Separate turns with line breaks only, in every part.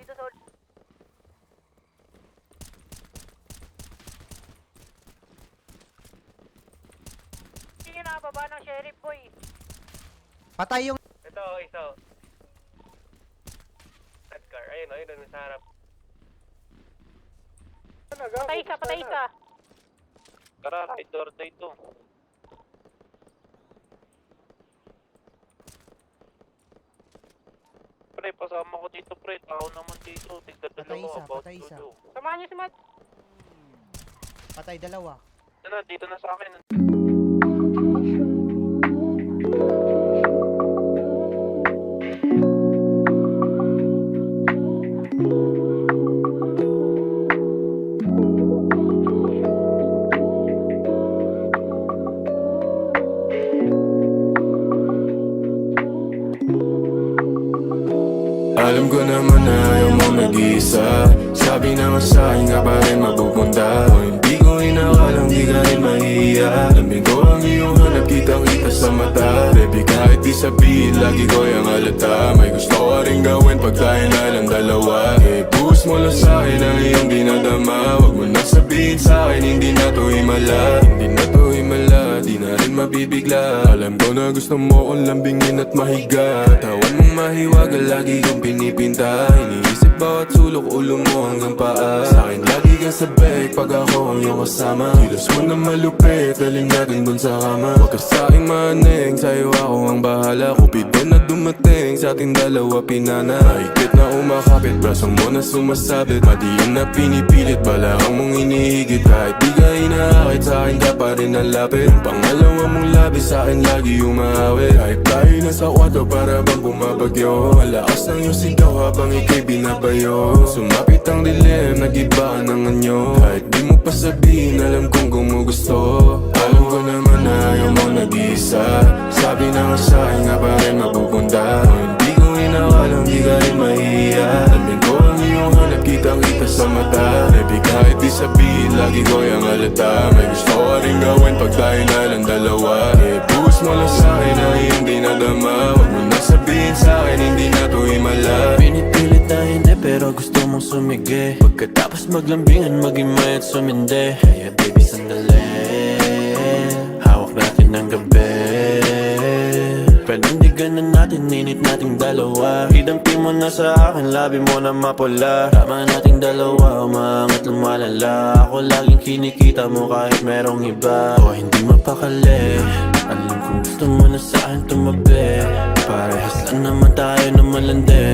dito sa ulit. Sige na, baba ng sheriff boy.
Patay yung...
Ito, isa. That car. Ayun, ayun, sa harap.
Patay isa.
Tara, rider na ito. Pre, pasama ko dito, pre. Tao naman dito. Tignan
Patay
mo
isa,
about
patay
to
isa.
do.
Samahan niyo si Matt.
Patay dalawa.
Dito na sa akin.
Alam ko naman na ayaw mo nag-iisa. Sabi na nga sa'kin nga pa rin mapupunta. O hindi ko inakalang di ka rin mahihiya. Alamin ko ang iyong hanap, kitang-kita sa mata. Baby, kahit di sabihin, lagi ko yung halata. May gusto ka rin gawin pag tayo na lang dalawa. Eh, buhos mo lang sa'kin ang iyong dinadama. Huwag mo na sabihin sa'kin, hindi na to himala. Hindi na to himala, di na rin mabibigla. Alam ko na gusto mo kong lambingin at mahiga. Tawan mong mahiwaga, lagi kong pinipinta. Iniisip bawat sulok, ulo mo hanggang paa. Sa'kin lagi kang sabay pag ako ang iyong kasama. Kilos mo na malupit, daling natin dun sa kama. Huwag ka sa'king maneng, sa'yo ako ang bahala. Kupido na dumating, sa ating dalawa pinana. Mahigpit na umakapit, brasong mo na sumasabit. Madiyan na pinipilit, bala kang mong inihigit. Kahit di ka inaakit, sa'kin ka pa rin ang lapit. Ang pangalawa mong labi, sa'kin lagi umahawit. Kahit tayo nasa kwarto, para bang bumabagyo. Ang lakas ng iyong sigaw habang ika'y binabayo. Sumapit ang dilim, nag-iba ng anyo. Kahit di mo pa sabihin, alam kong gumugusto. Alam ko naman na ayaw mo nag-iisa. Sabi na nga sa'kin nga pa rin mapupunta. O hindi ko inakalang di ka rin mahihiya. Alamin ko ang iyong hanap, kitang-kita sa mata. Baby, kahit di sabihin, lagi ko yung halata. May gusto ka rin gawin pag tayo na lang dalawa. Eh, buhos mo lang sa'kin ang iyong dinadama. Huwag mo na sabihin sa'kin, hindi na to himala.
Pinipilit na hindi pero gusto mong sumigi. Pagkatapos maglambingan, maging at sumindi. Kaya baby sandali, hawak natin ng gabi. Panindigan na natin, init nating dalawa. Idampi mo na sa akin, labi mo na mapula. Tama nating dalawa, umaangat lumalala. Ako laging kinikita mo kahit merong iba. O hindi mapakali, alam kong gusto mo na sa akin tumabi. Parehas lang naman tayo na malandi.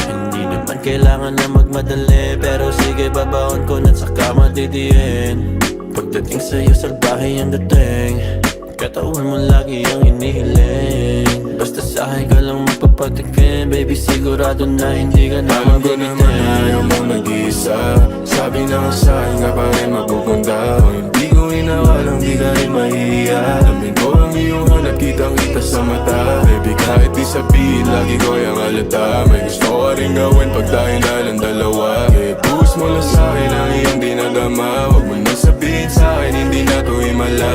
Hindi naman kailangan na magmadali. Pero sige, babaon ko na saka matitiin. Pagdating sa'yo, salbahe ang dating. Katawan mo lagi ang inihiling. Basta sa'kin ka lang magpapatikin. Baby, sigurado na hindi ka na
alam ko naman na ayaw mo nag-iisa. Sabi na nga sa'kin nga pa rin mapupunta. O hindi ko inakalang di ka rin mahihiya. Alamin ko ang iyong hanap, kitang-kita sa mata. Baby, kahit di sabihin, lagi ko yung halata. May gusto ka rin gawin pag tayo na lang dalawa. Eh, buhos mo lang sa'kin ang iyong dinadama. Huwag mo na sabihin sa'kin, hindi na to himala.